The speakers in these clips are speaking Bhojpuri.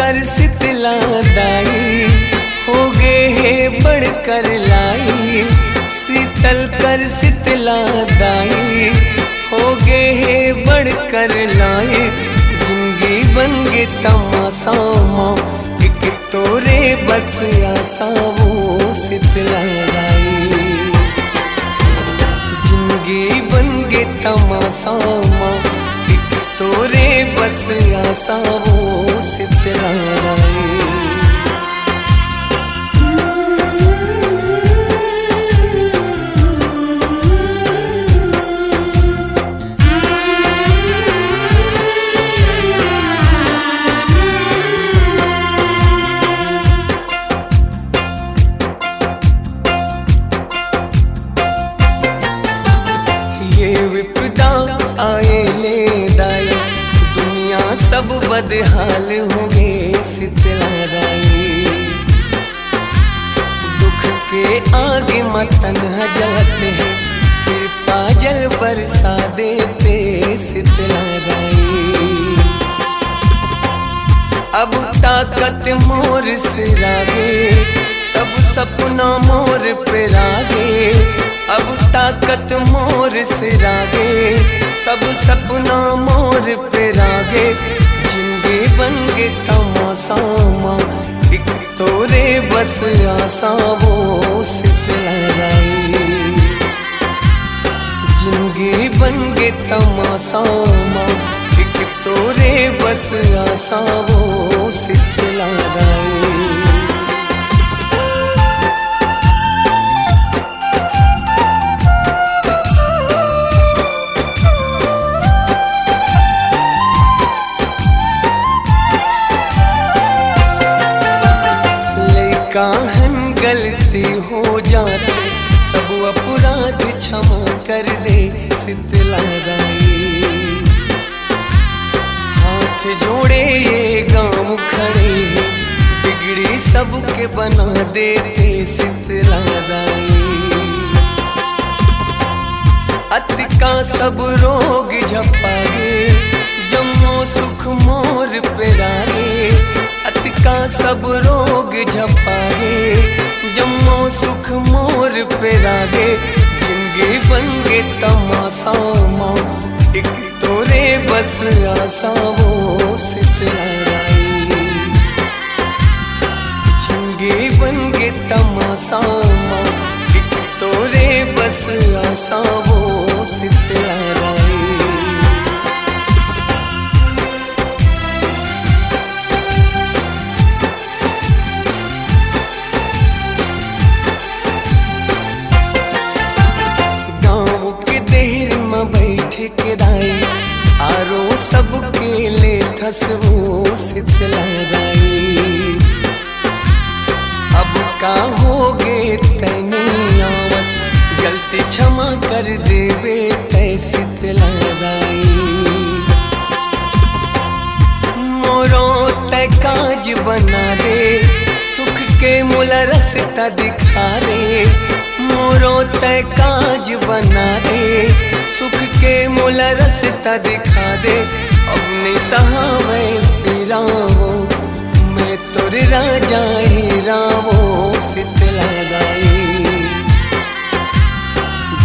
कर शीतला दाई, हो गे है बढ़कर लाई। शीतल कर शीतला दाई, हो गे है बढ़कर लाई। जिंदगी बन गे तमाशा माँ, एक तोरे बस आशा वो शीतला दाई। जिंदगी बन गे तमाशा माँ, एक तोरे बस आशा वो शीतला दाई। विपदा आए ले दाई, दुनिया सब बदहाल हो गए शीतला दाई। दुख के आगे मतन जलते हैं, कृपा जल बरसा देते शीतला दाई। अब ताकत मोर सिरागे, सब सपना मोर पे रागे। अब ताकत मोर सिरागे, सब सपना मोर पे रागे। जिंदगी बन गे तमाशा माँ, एक तोरे बस आशा वो शीतला दाई। जिंदगी बन गे तमाशा माँ, एक तोरे बस आशा वो शीतला दाई। काहन गलती हो जाते, सब अपराध क्षमा कर दे शीतला दाई। हाथ जोड़े ये गांव खड़े, बिगड़ी सबके बना देते शीतला दाई। अति का सब रोग झपागे, जम्मो सुख मोर पे रागे। अति का सब रोग झपागे, जम्मो सुख मोर पे रागे। जिंदगी बन गे तमाशा माँ, एक तोरे बस आशा वो शीतला दाई। जिंदगी बन गे तमाशा माँ, एक तोरे बस आशा वो शीतला दाई। के दाई, आरो सबके ले थस वो शीतला दाई। अब का हो गे तैने आवस, गलती क्षमा कर देवे तै शीतला दाई। मोरो तै काज बना दे, सुख के मूल रास्ता दिखा दे। मोरो तै काज बना दे, सुख के मूल रास्ता दिखा दे। अब नहीं सहावे पीरावो, मैं तोरे राजा ही रावो शीतला दाई।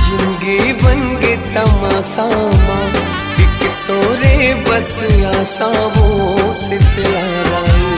जिंदगी बन गे तमाशा माँ, एक तोरे बस आशा वो शीतला दाई।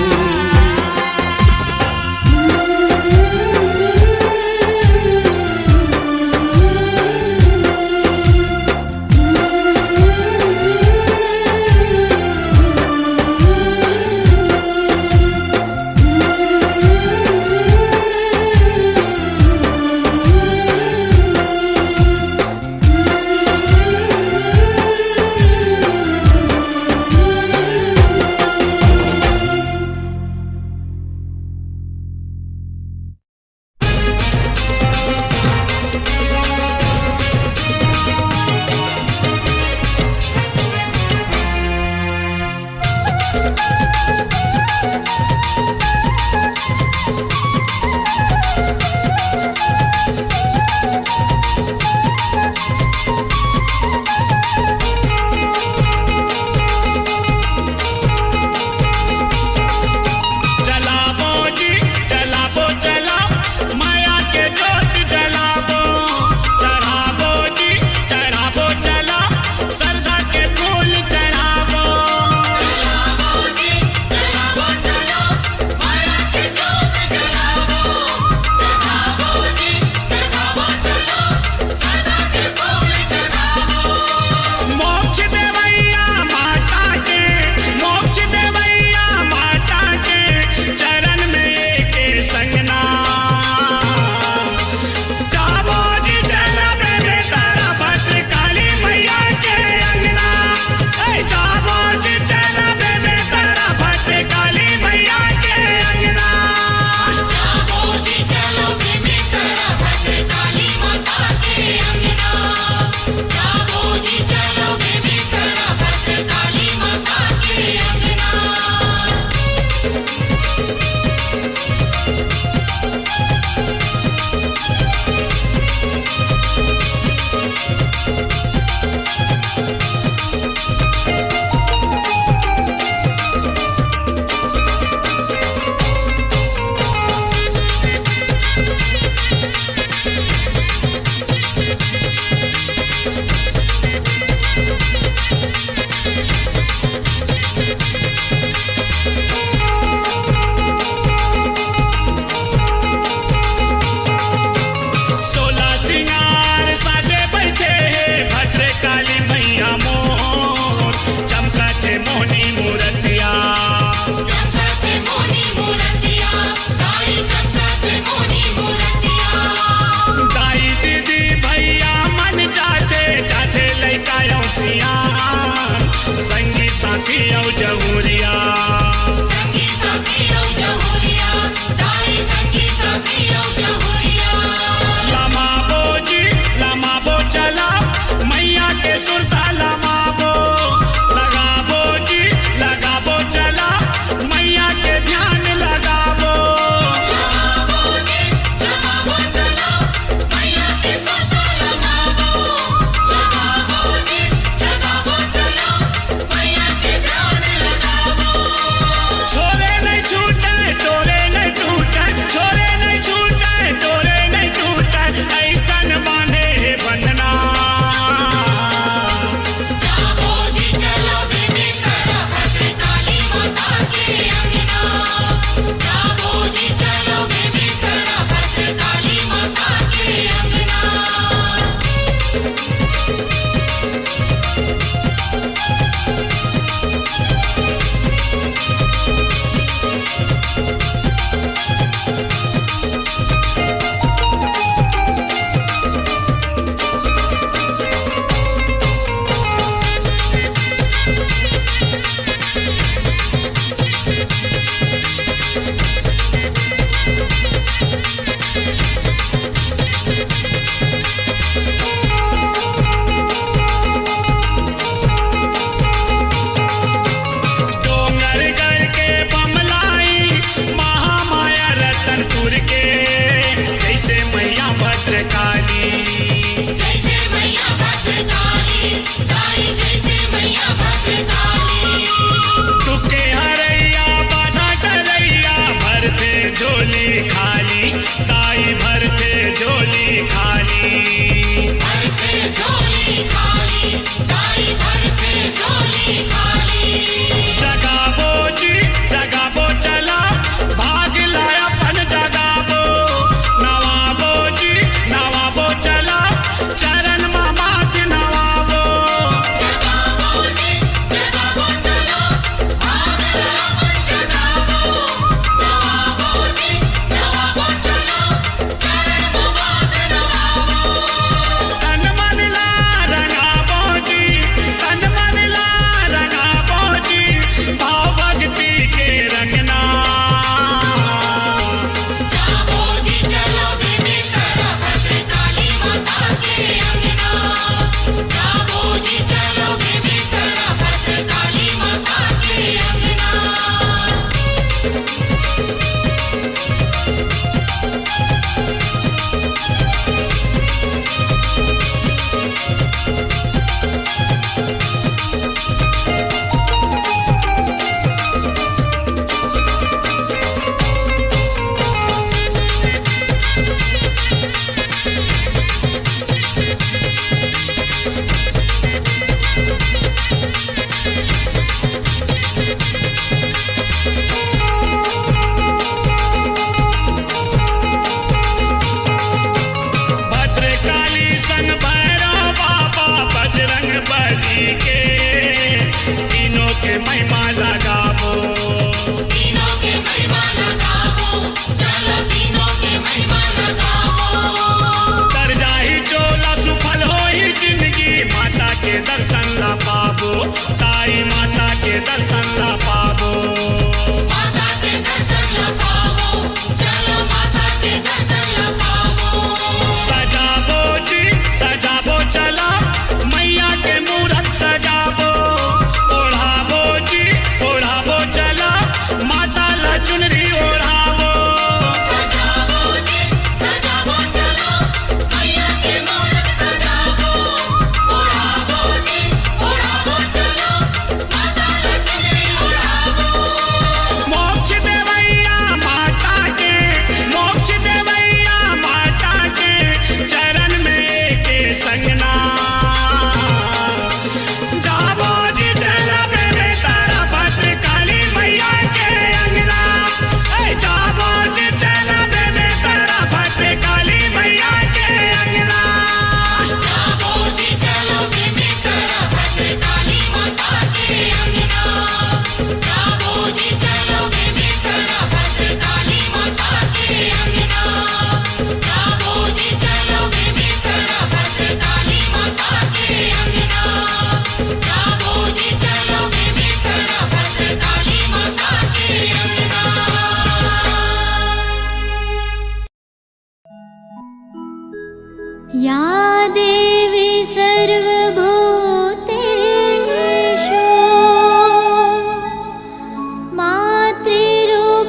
ध्यान लगावो। छोरे नहीं छूटे तोरे नहीं टूटे, छोरे नहीं छूटे तोरे नहीं टूटे, ऐसन बांधे हे बंधना। झोली खाली ताई भरते झोली खाली, भरते झोली खाली ताई भरते झोली खाली। जगाबो जी जगाबो चला भाग लाया पन जगाबो, नवाबो जी नवाबो चला चरण मामा के नवाबो। जगाबो जी जगाबो चला भाग लाया पन जगाबो, महिमा लगाबो, तीनों के महिमा लगाबो, चलो तीनों के महिमा लगाबो। तर जाही चोला सुफल होई जिंदगी, माता के दर्शन ला पाबो, ताई माता के दर्शन ला पाबो, माता के दर्शन ला पाबो, चलो माता के दर्शन ला पाबो। सजाबो जी सजाबो चला मैया के मूरत सजाबो, ओढ़ाबो चला माता ला चुनरी ओढ़ाबो। सजाबो जी सजाबो चला मैया के मूरत सजाबो, ओढ़ाबो जी ओढ़ाबो चला माता ला चुनरी ओढ़ाबो। मोक्ष देवैया माता के, मोक्ष देवैया माता के चरण में के संगना। जाबो जी चला बेबे तारा भद्र काली मैया के अंगना, जाबो जी चला बेबे तारा भद्र काली मैया के अंगना। जाबो जी चलो बेबे तारा भद्र काली माता के अंगना, जाबो जी चलो बेबे तारा भद्र काली माता के अंगना, जाबो जी चलो बेबे तारा भद्र काली माता के अंगना, जाबो जी चलो बेबे तारा भद्र काली माता के अंगना। या देवी सर्वभूतेषु मातृरूपेण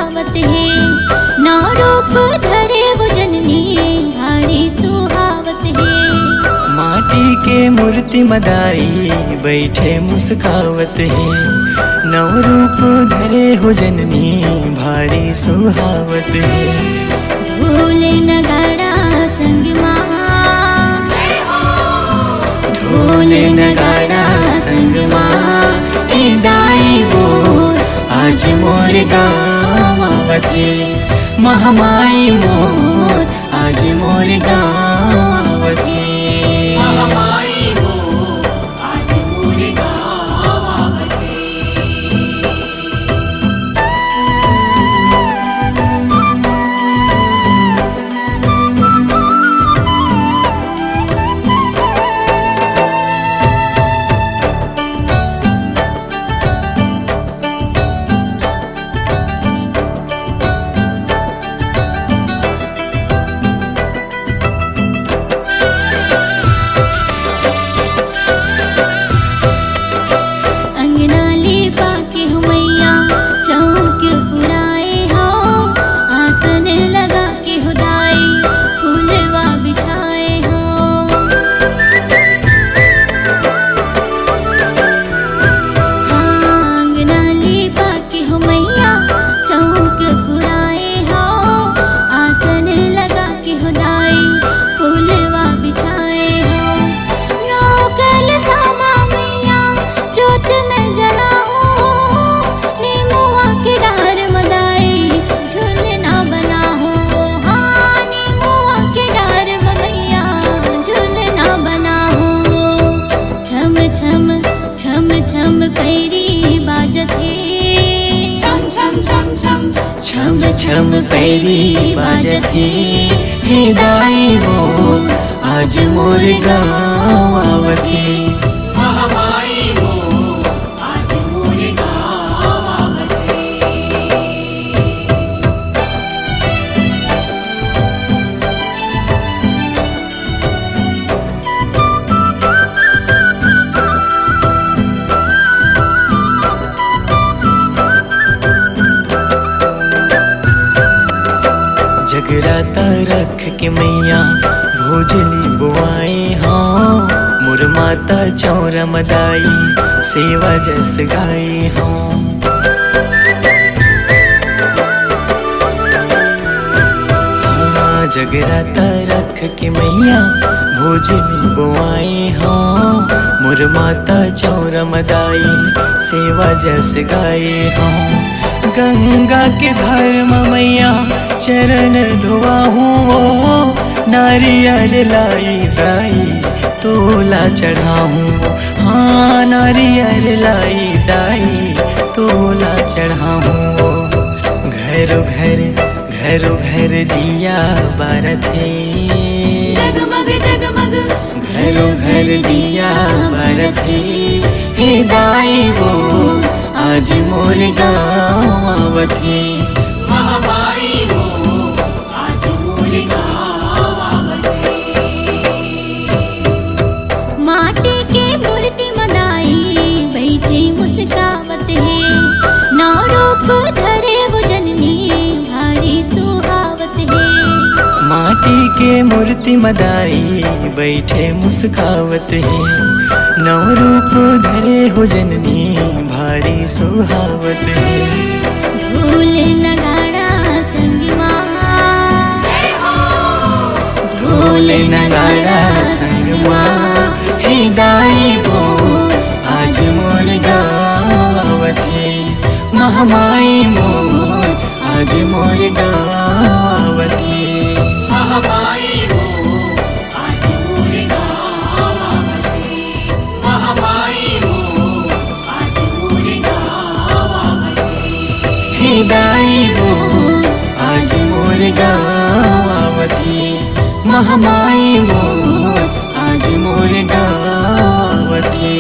मुस्कावत है। नौ रूप धरे वो जननी भारी सुहावत है। माटी के मूर्ति मदाई बैठे मुस्कावत है। नौ रूप धरे हो जननी भारी सुहावत है। ढोल नगाड़ा संग माँ, ढोल नगाड़ा संग माँ ए दाई मोर आज मोर गाँव आवत है। महामाई मोर आज मोर गाँव आवत है। महामाई मोर आज मोर गाँव आवत है। अंगना ले पाके हो मैया चौक पुराए हो। आसन लगा के हो दाई फूलवा बिछाए हो। हाँ अंगना ले पाके हो मैया चौक पुराए हो। आसन लगा के हो दाई फूलवा बिछाए हो। नौकल सामा मैया जोत में जला हो। नीमुआ की डार मदाई झूलना बना हो। हाँ नीमुआ की डार मैया झूलना बना हो। छम छम छम छम पैरी बाजत है। छम छम छम छम छम छम पैरी बाजत है। हे दाई मोर आज मोर गाँव आवत है। महामाई मोर आज मोर गाँव आवत है। जगराता रख के मैया भोजली बुआए हाँ। मोर माता चौरा मदाई सेवा जस गाए हाँ। हाँ जगराता रख के मैया भोजली बुआए हाँ। मोर माता चौरा मदाई सेवा जस गाए हाँ। गंगा के धर्म मैया चरण धुआ हूँ। नारियल लाई दाई तोला चढ़ाऊँ। हाँ नारियल लाई दाई तोला चढ़ाऊँ। घरों घर दिया बारत है। जगमग जगमग घरों घर दिया बारत है। हे दाई वो आज मोर गाँव आवत है। महामाई मोर आज मोर गाँव आवत है। माटी के मूर्ति मदाई बैठे मुस्कावत है। नौ रूप धरे वो जननी भारी सुहावत है। माटी के मूर्ति मदाई बैठे मुस्कावत है। नौ रूप धरे हो जननी भारी सुहावत है। ढोल नगाड़ा संग माँ, ढोल नगाड़ा संग माँ हे दाई मोर आज मोर गाँव आवत है। महामाई मोर आज मोर गाँव आवत है। महामाई मोर आज मोर गाँव आवत है। महामाई मोर आज मोर गाँव आवत है। हे दाई मोर आज मोर गाँव आवत है। महामाई मोर आज मोर गाँव आवत है।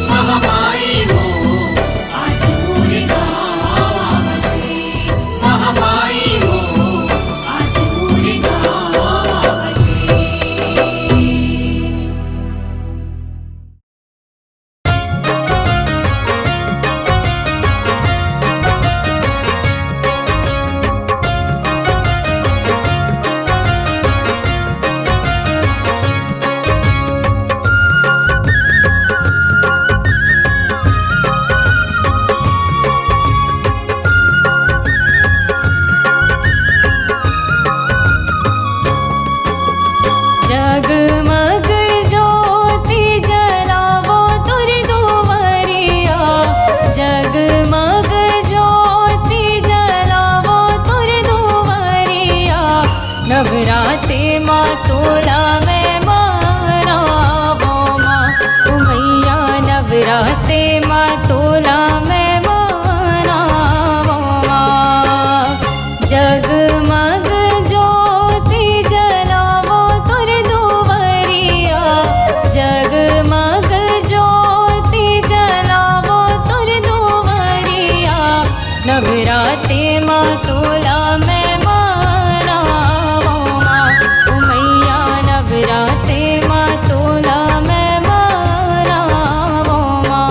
महामाई मोर आज मोर गाँव आवत है। महामाई मोर आज मोर गाँव आवत है। जगमग ज्योति जलावो तुर दुवरिया, जगमग ज्योति जलावो तुर दुवरिया। नवरात्रि माँ तोला मैं मनावो माँ, ओ मैया नवरात्रि माँ तोला मैं मनावो माँ।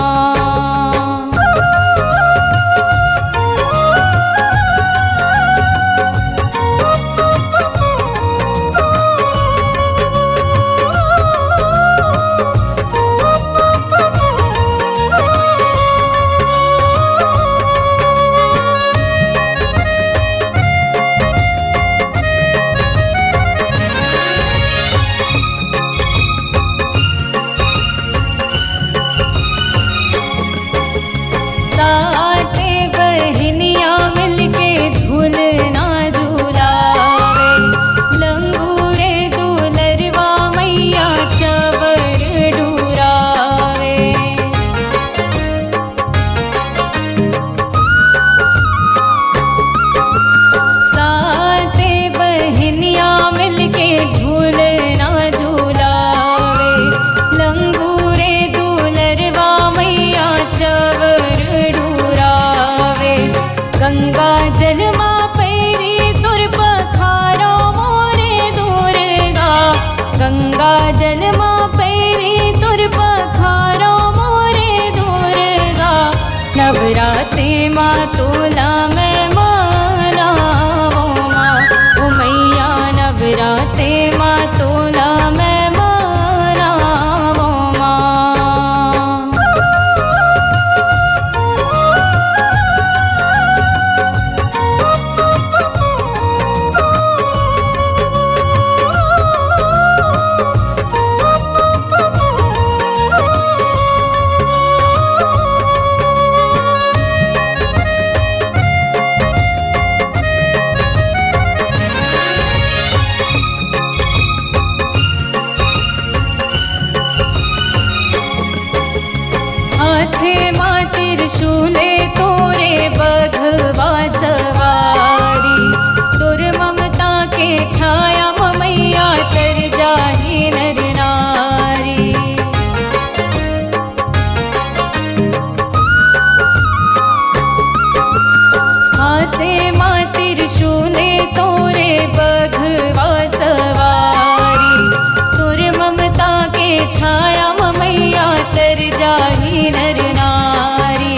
साते बहनिया मिलके झूलना झूलावे, लंगूरे दुलरवा मैया चवर डूरावे। साते बहनिया मिलके झूलना झूलावे, लंगूरे दुलरवा मैया चवर डूरावे। गंगा जल माँ पैरी तुर पखारो मोरे दुर्गा, गंगा जल माँ पैरी तुर पखारो मोरे दुर्गा। नवरात्रि माँ तोला मैं मनावो माँ, ओ मैया नवरात्रि माँ तोला मैं मनावो माँ। हाथे माँ त्रिशूले तोरे बघवा सवारी, तुर ममता के छाया मैया तर जाही नर नारी। हाथे माँ त्रिशूले तोरे बघवा सवारी, तुर ममता के छाया मैया तर जाही नर नारी।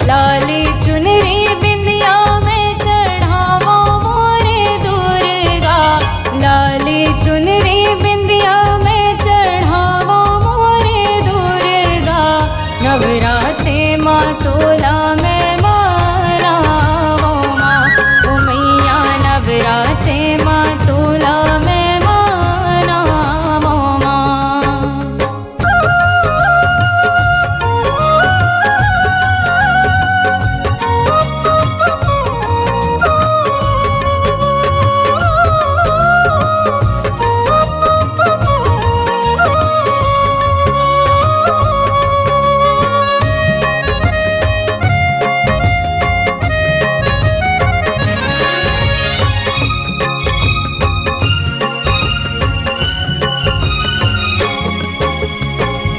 लाली चुनरी बिंदिया में चढ़ावो मोरे दुर्गा, लाली चुनरी बिंदिया में चढ़ावो मोरे दुर्गा। नवरात्रि माँ तोला मैं मनावो माँ, ओ मैया नवरात्रि माँ तोला मैं मनावो माँ।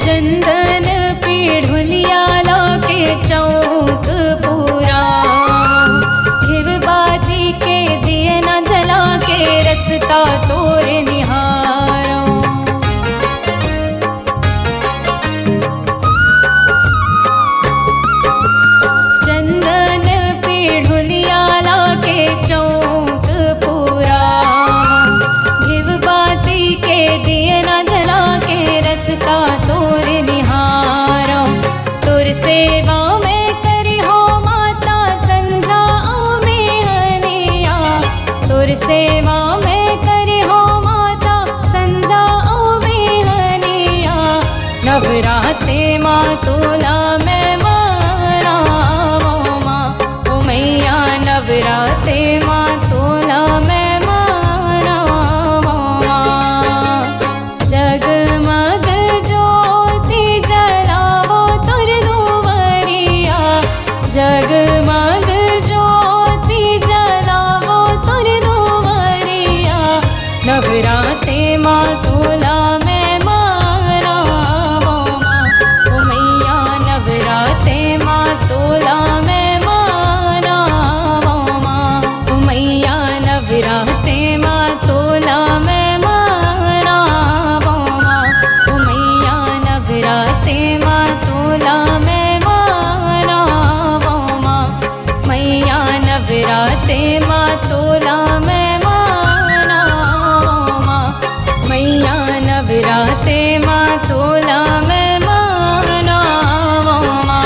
चंदन पीढ़ुलिया लाके चौक पूरा, घिव बाती के दिए न जला के रसता तोरे निहारो। चंदन पीढ़ुलिया लाके चौक पूरा, घिव बाती के दिए न जला के रसता तोरे निहारो। तुर सेवा में करी हो माता संझा में हनिया, तुर सेवा में करी हो माता संझा में हनिया। नवरात्रि माँ तोला मैं मनावो माँ, ओ मैया नवरात्रि माँ तोला मैं मनावो माँ। जगमग ज्योति जलावो तुर दुवरिया, जगमग ज्योति जलावो नवराते माँ तोला मैं मनावो माँ ओ मैया नवराते माँ तोला मैं मनावो माँ मैया नवराते माँ तोला मैं मनावो माँ मैया नवराते माँ तोला मैं मनावो माँ।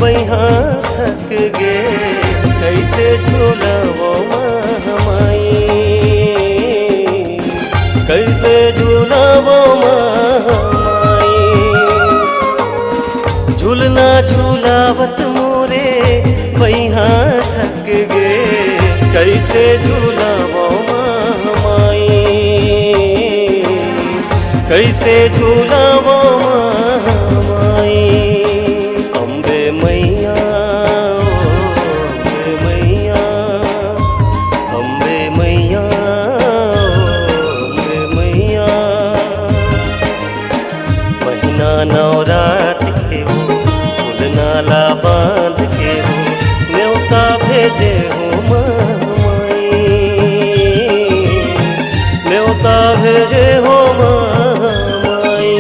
वहाँ थक गे कैसे झूलावो माई, कैसे झूलावो माई। झूलना झूलावत मोरे वहाँ थक गे कैसे झूलावो माई, कैसे झूलावो माई। अम्बे मैया अम्बे मैया अम्बे मैया अम्बे मैया। महीना नवरात के हो फूल नाला बांध के हो न्योता भेजे हो माई, न्योता भेजे हो माई।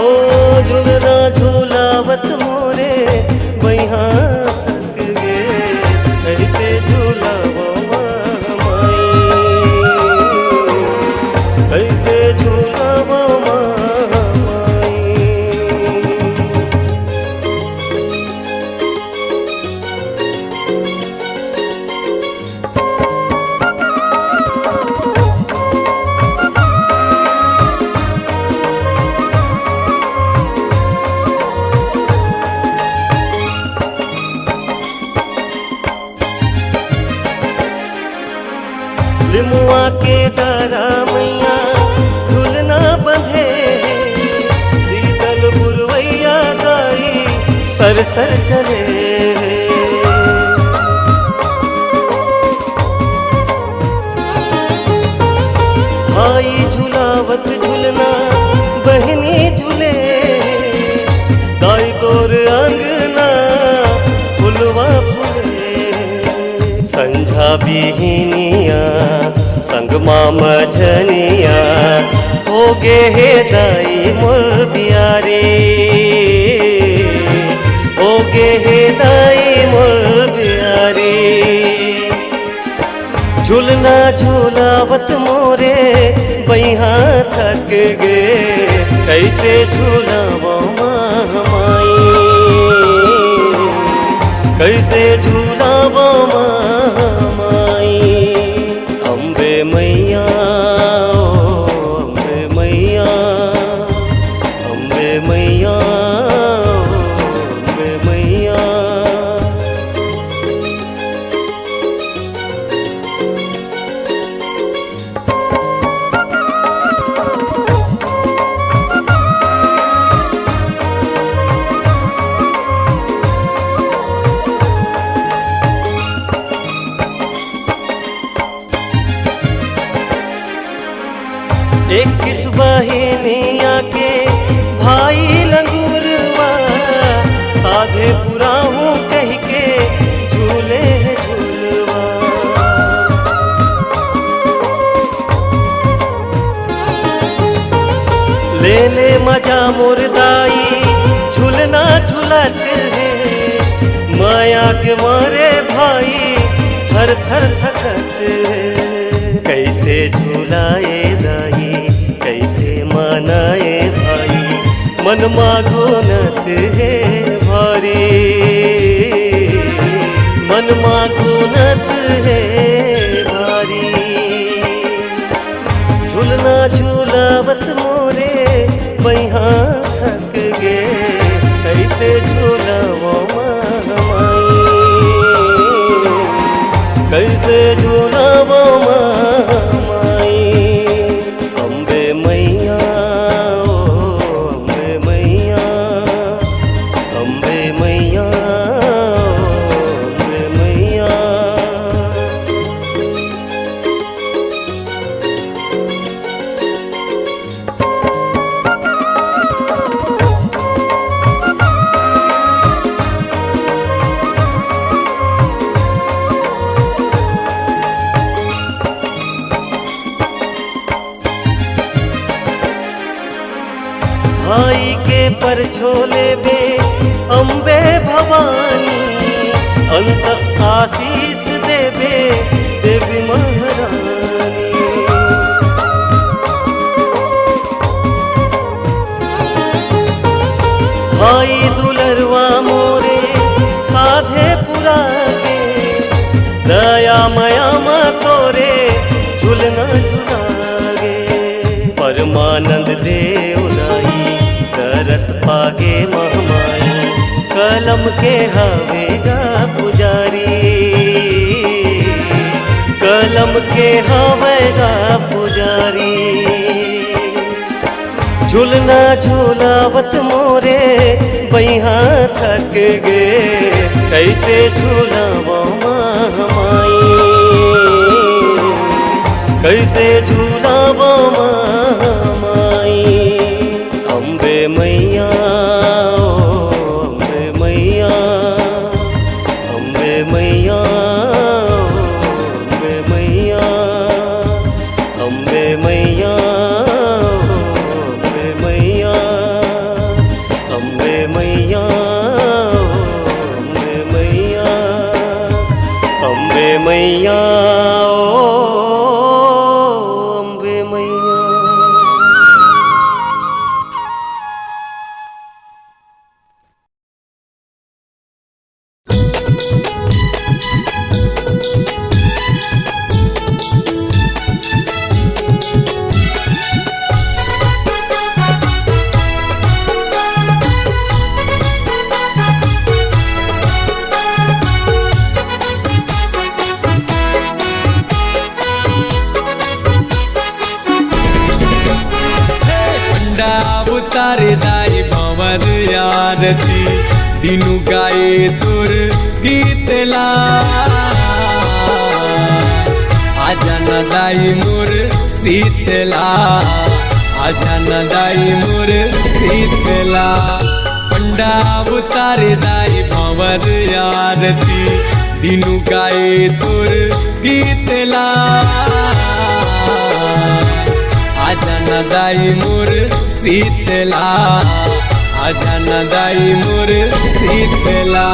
ओ झूलना झूलावत मोरे वहाँ थक गे कैसे झूलावो माई, कैसे झूलावो माई। लिमुआ के डारा मैया झूलना बंधे, शीतल पुरवैया गाई सर सर चले। भाई झूलावत झूलना बहनी झूले, दाई तोर अंगना फुलवा फूले। संझा बिहनिया संग मझनिया हो गे हे दाई मोर बियारे, हो गे हे दाई मोर बियारे। झूलना झूलावत मोरे वहाँ थक गे कैसे झूलावो माई, कैसे झूलावो माई। अम्बे मैया अम्बे मैया अम्बे मैया अम्बे मैया। एक किस बहिनिया के भाई लंगूरवा साधे पूरा हूँ कह के झूले है झूलवा। ले ले मजा मुर्दाई झूलना झूलत है, माया के मारे भाई थर थर थकत है। कैसे झूलाए दाई कैसे मनाए भाई मन मागोनत है भारी, मन मागोनत है भारी। झूलना झूलावत मोरे वहाँ थक गे कैसे झूलावो माई, कैसे झूलावो माई। अम्बे मैया ओ अम्बे मैया अम्बे मैया अम्बे मैया। भाई के पर छोले बे अम्बे भवानी, अंतस आशीष देवे देवी महारानी। भाई दुलरवा मो मयामा तोरे झूलना झुलागे परमानंद देव नाई तरस पागे महमाई कलम के हवेगा पुजारी कलम के हवेगा पुजारी झूलना झूलावत मोरे बैहा थक गे कैसे झूलावो माई कैसे झूलावो माई अम्बे मैया अम्बे मैया अम्बे मैया अम्बे मैया अम्बे मैया अम्बे मैया अम्बे मैया अम्बे मैया अम्बे मैया। उतारे दाई भंवर आरती दिनु गाए तुर गीतला आजा न दाई मोर शीतला आजा न दाई मोर शीतला पंडा उतारे दाई भंवर आरती दिनु गाए तुर गीतला आजा न दाई मोर शीतला आजा न दाई मोर शीतला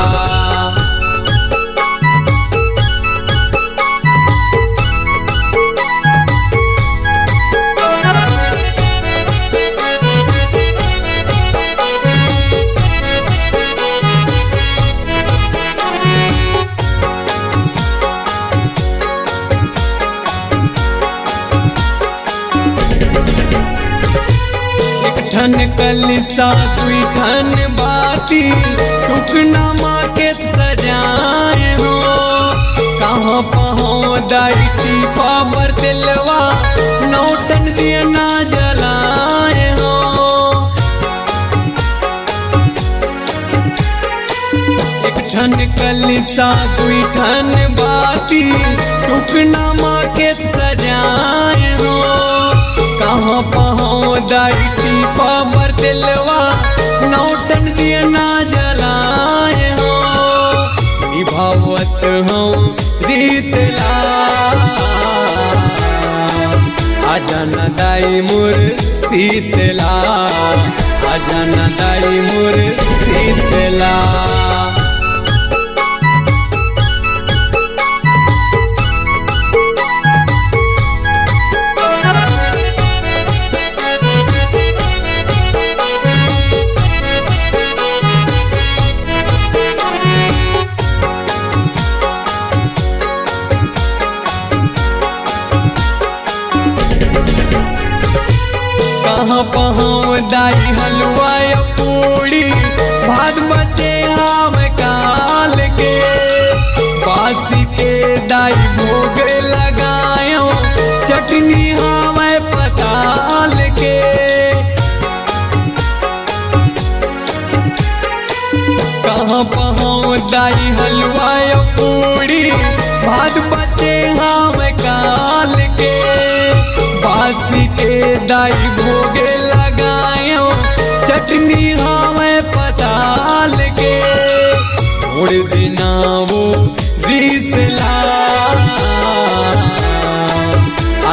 ठन कलिसा दुई ठन बाती टुकना माँ के सजाए हो कहाँ पहुँ दाई पावर दिलवा नौटन दिया ना जलाए हो एक ठन कलिसा दुई ठन बाती टुकना माँ के सजाए हो कहाँ पहुँ दाई पावर दिलवा नौटन दिया ना जलाए हो निभावत हूँ रीतला आजा न दाई मोर शीतला आजा न दाई मोर शीतला कहाँ पहुँ दाई हलवा पूड़ी भात बचे हम काल के बासी के दाई भोग लगायो चटनी हम पताल के कहाँ पहुँ दाई हलवा पूड़ी भात बचे हम काल के बासी के दाई भोग लगायो चटनी हमें पताल के छोड़ देना वो रीसला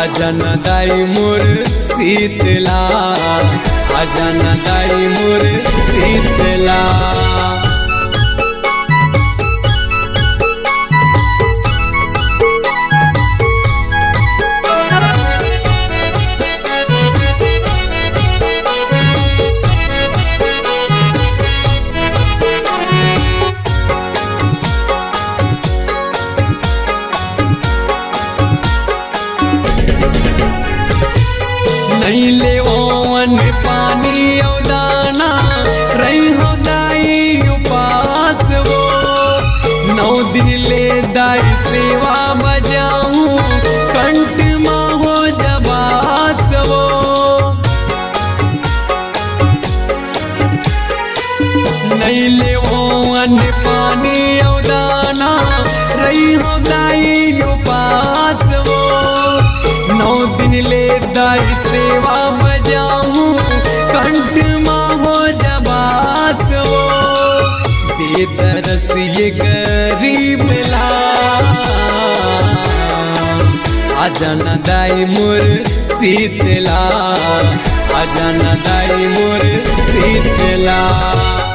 आजा न दाई मोर शीतला आजा न दाई मोर शीतला दिन ले दाई सेवा बजाऊं कंठ माँ हो जबात वो नहीं ले वो अन्न पानी और दाना रही हो दाई उपास वो 9 दिन ले दाई सेवा बजाऊं कंठ माँ हो जबात वो दे तरस ये गरीब ला आजा न दाई मोर शीतला आजा न दाई मोर शीतला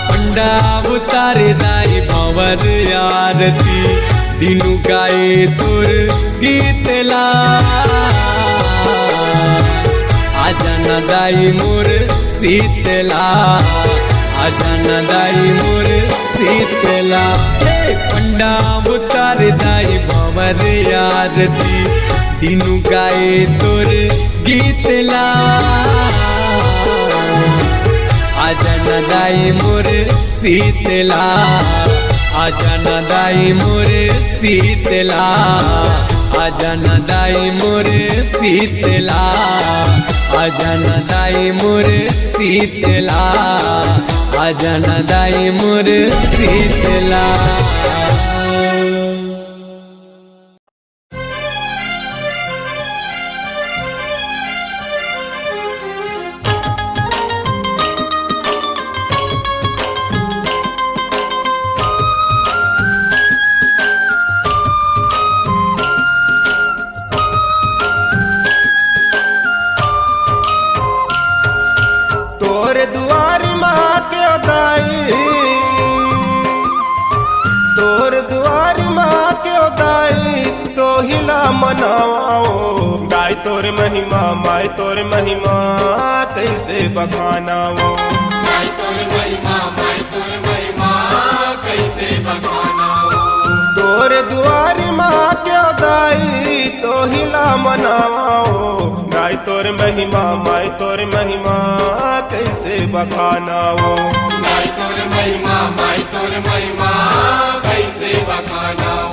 पंडा उतारे दाई भंवर आरती दिनु गाए तुर गीतला आजा न दाई मोर शीतला आजा न दाई मोर शीतला पंडा उतारे दाई भंवर आरती दिनु गाए तुर गीतला आजा न दाई मोर शीतला आजा न दाई मोर शीतला आजा न दाई मोर शीतला आजा न दाई मोर शीतला आजा न दाई मोर शीतला तोरे दुआर माँ के दाई तोरे दुआर माँ के दाई तो हिला मनाओ गाय तोरे महिमा माय तोरे महिमा कैसे बखानाओ माय तोरे महिमा माय तोरे महिमा कैसे बखानाओ तोरे दुआर माँ के दाई तो हिला मनाओ गाय तोरे महिमा माय तोरे महिमा कैसे बखानाओ माय तोरे महिमा माय तोरे महिमा कैसे बखानाओ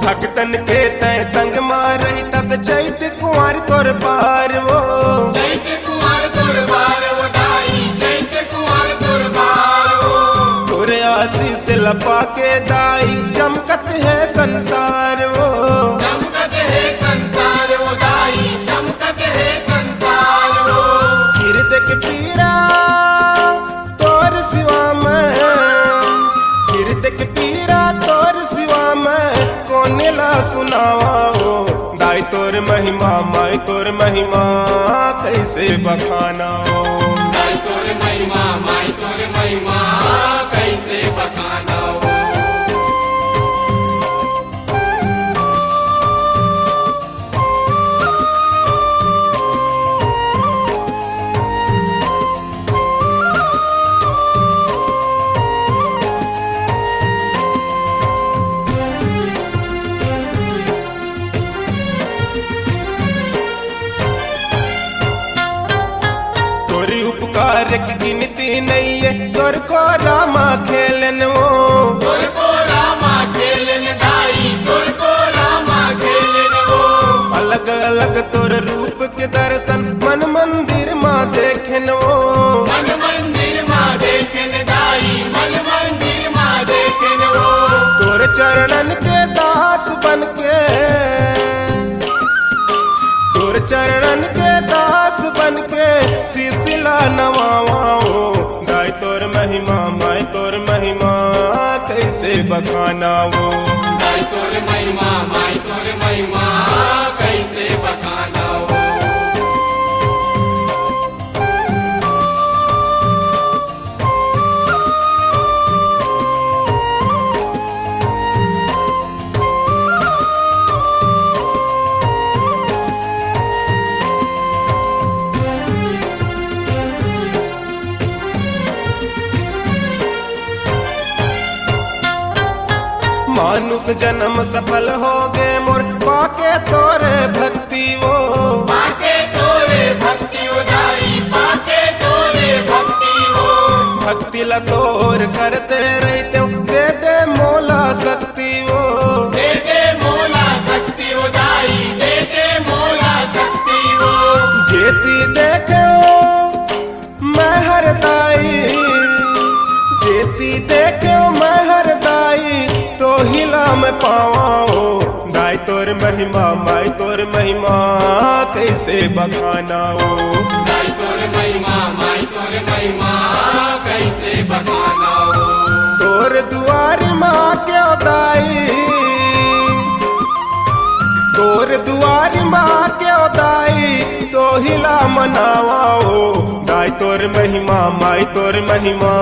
भक्तन के तय संग मारही तत चैत कुंवर तोर पार वो चैत कुंवर तोर पार वो दाई चैत कुंवर तोर पार वो तोरे आशीष लपा के दाई चमकत है संसार वो चमकत है संसार वो दाई चमकत है संसार वो कीर्तक पीरा तोर सिवा में कीर्तक पीरा तोर सिवा में कोने ला सुनाओ दाई तोर महिमा माय तोर महिमा कैसे बखानाओ माय तोरे महिमा माय तोरे महिमा कैसे बखानाओ तोरी उपकार की गिनती नहीं है तोर को रामा खेलन वो तोर को रामा खेलन दाई तोर को रामा खेलन वो अलग अलग तोर रूप के दर्शन मन मंदिर माँ देखन वो मन मंदिर माँ देखन दाई मन मंदिर माँ देखन वो तोर चरणन के दास बनके तोर चरणन के दास बनके सिलसिला नवाओ गाय तोर महिमा माय तोर महिमा कैसे बखानाओ माय तोरे महिमा माय तोरे महिमा कैसे बखानाओ बहुत जन्म सफल हो गए मोर पाके तोरे भक्ति वो पाके तोरे भक्ति उदाई पाके तोरे भक्ति हो भक्ति ला तोर करते रहते दे दे मोला शक्ति वो दे दे मोला शक्ति उदाई दे दे मोला शक्ति हो जेती देखे मैं हरदाई जेती देखे मैं हरदाई तो हिला मैं पावाओ दाई तोर महिमा माई तोर महिमा कैसे बखानाओ माई तोर महिमा माई तोर महिमा कैसे बखाना हो तोर दुआरी माँ क्यों दाई तोर दुआरी माँ क्यों दाई तो हिला मनावाओ दाई तोर महिमा माई तोर महिमा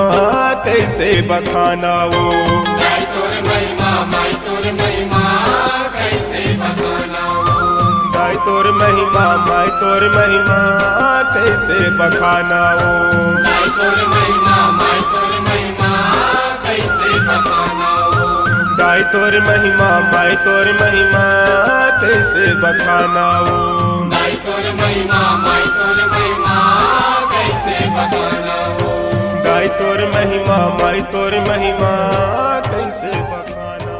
कैसे बखानाओ माई तोर महिमा माई तोर महिमा कैसे बखाना हो दाई तोर महिमा माई तोर महिमा कैसे बखानाओ माई तोर महिमा माई तोर महिमा कैसे बखाना हो दाई तोर महिमा माई तोर महिमा कैसे बखानाओ माई तोर महिमा माई तोर महिमा कैसे बखाना हो दाई तोर महिमा माई तोर महिमा कैसे बखानाओ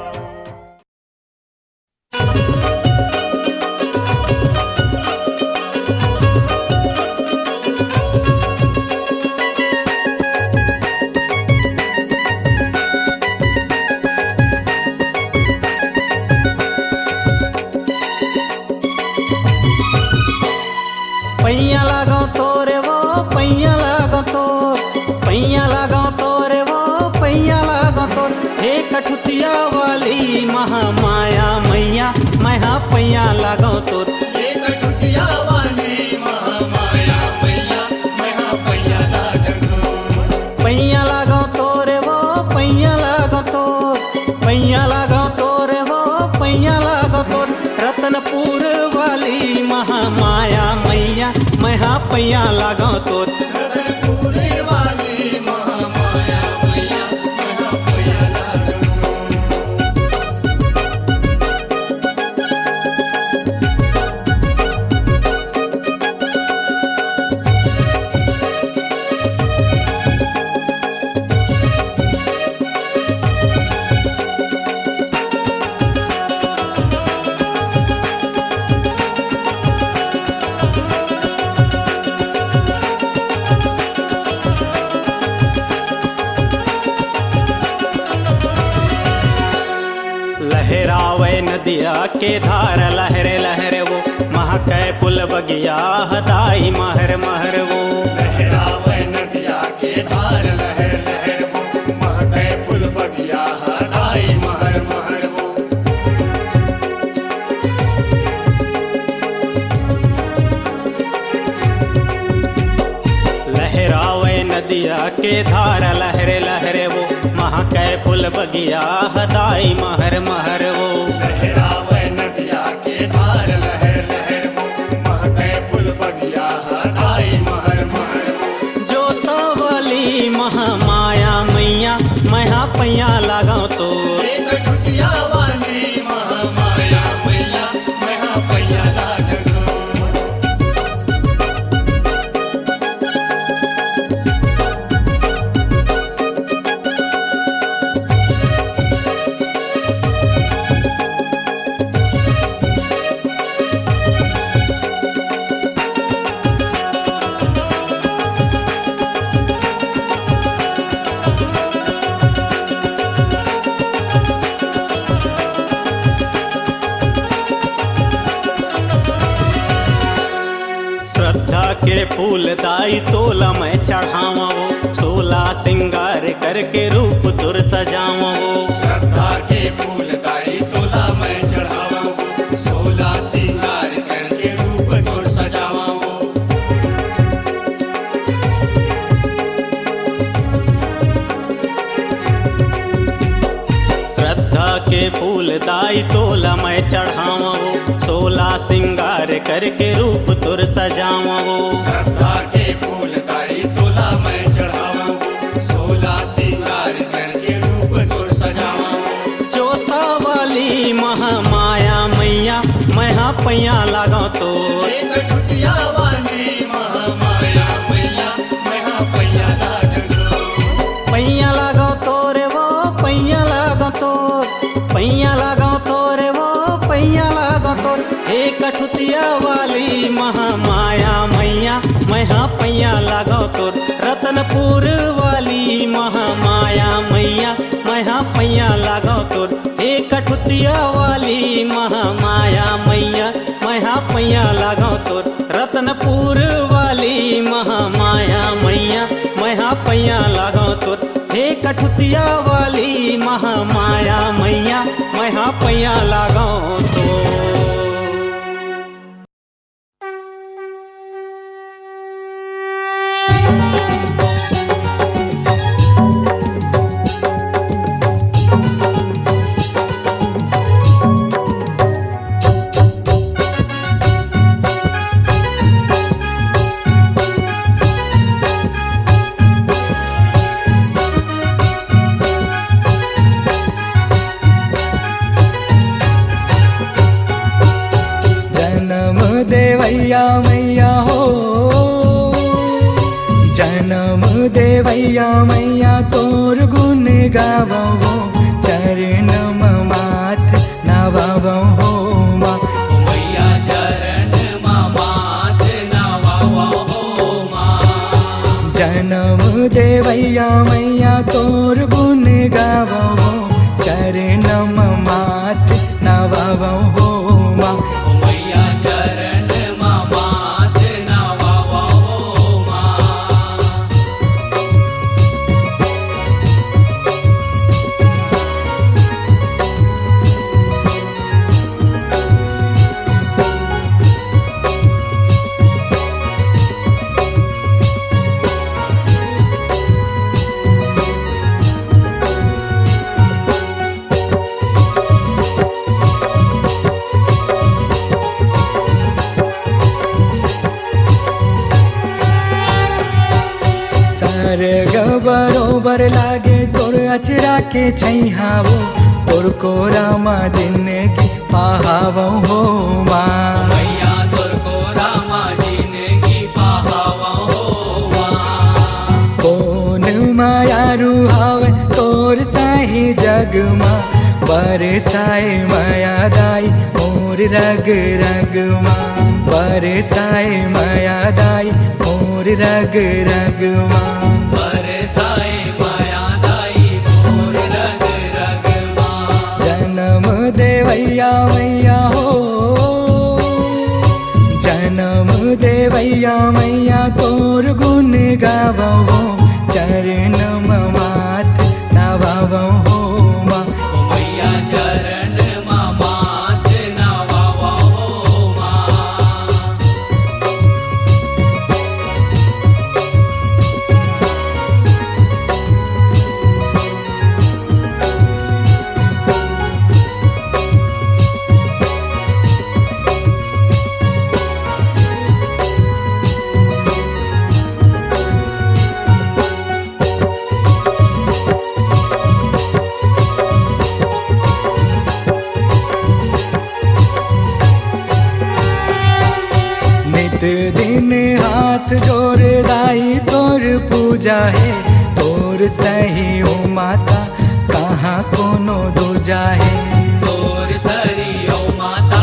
पैया लगाओ तोरे वो पैया लगाओ तो पैया लगाओ तोरे वो पैया लगाओ तो हे कठुतिया वाली महामाया मैया मैं हाँ पैया लगाओ तो कठुतिया वाली महामाया मैया मैं हाँ पैया पैया लगाओ तोरे वो पैया लगाओ तो पैया लगाओ तोरे वो पैया लगाओ तो रतनपुर वाली महामाया मैया मैं हाँ पैया लगाओ तो पूरे वाली महामाया मैया मैं हाँ पैया लहरावे नदिया के धार लहरे लहरे वो महकै पुल बगिया हदाई महर महर वो लहरावे नदिया के धार लहर लहर वो महकै फूल बगिया हदाई महर महर वो लहरावे नदिया के धार लहरे लहरे वो महकै फुल बगिया हदाई महर महर वो लहरावे नदिया के धार लहर लहर वो महकै फूल बगिया हदाई महर महर वो जोतावली महामाया मैया मैं हाँ पैया लगाओ तो कठुतिया वाली महामाया मैया मैं हाँ पैया लागो श्रद्धा के फूल दाई तोला मैं चढ़ावा वो सोला सिंगार करके रूप तुर सजावा वो श्रद्धा के फूल दाई तोला मैं चढ़ावा हूँ 16 सिंगार करके रूप तोर सजावा हूँ श्रद्धा के फूल दाई तोला मैं चढ़ावा वो सोला सिंगार करके रूप तुर सजावा वो श्रद्धा के फूल दाई तोला मैं चढ़ावा हूँ 16 सिंगार करके रूप तोर सजावा हूँ जोता वाली पैया लागो तोर। एक ठुतिया वाली महामाया मैया मैहा पैया लागो। पैया लागो तोरे वो पैया लागो तोर, पैया लागो तोरे वो पैया लागो तोर। एक ठुतिया वाली महामाया मैया मैहा पैया लागो तोर। रतनपुर वाली महामाया मैया मैहा पैया लागो तोर। एक ठुतिया वाली महामाया मैया मैहा पैया लागो तोर। रतनपुर वाली महामाया मैया मैहा पैया लागो तोर। हे कठुतिया वाली महामाया मैया मैहा पैया लागो तोर। देवैया मैया हो, जन्म देवैया मैया तोर गुण गावो हो। चरण माथ नवावो हो माँ मैया चरण माथ नवावो हो माँ। जन्म देवैया मैया तोर गुण गावो हो। चरण माथ नवावो हो माँ मैया चरण माथ नवावो हो माँ। सरग बरोबर लागे तोर अचरा के छैहावो। तोर कोरा माँ जिंदगी पाहावो हो माँ। मैया तोर कोरा माँ जिंदगी पाहावो हो माँ। कौन माया रुहावे तोर साही जग माँ। बरसाए माया दाई मोर रग रग माँ। बरसाए माया दाई मोर रग रग माँ। बरसाए माया दाई मोर रग रग माँ। जन्म देवैया मैया हो, जन्म देवैया मैया तोर गुण गावो हो। चरण माथ नवावो हो माँ मैया चरण माथ नवावो हो माँ। दिन हाथ जोड़ दाई तोर पूजा है। तोर सही हो माता कहाँ कोनो दूजा है। तोर सरी ओ माता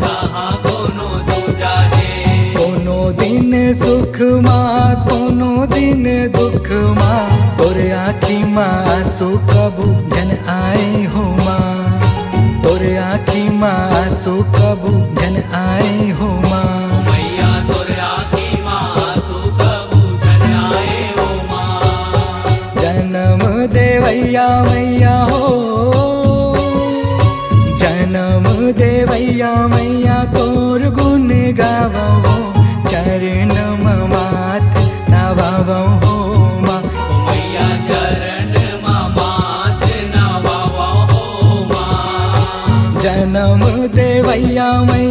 कहाँ कोनो दूजा है। कोनो दिन सुख माँ कोनो दिन दुख माँ। तोर आँखी माँ आंसू कबू जन आए हो माँ। तोर आँखी माँ आंसू कबू जन आए हो माँ। मैया तोर आँखी माँ आंसू कबू जन आए हो माँ। जन्म देवैया मैया हो, जन्म देवैया मैया तोर गुण गावो हो। चरण माथ नवावो हो माँ मैया चरण माथ नवावो हो माँ। जन्म देवैया मैया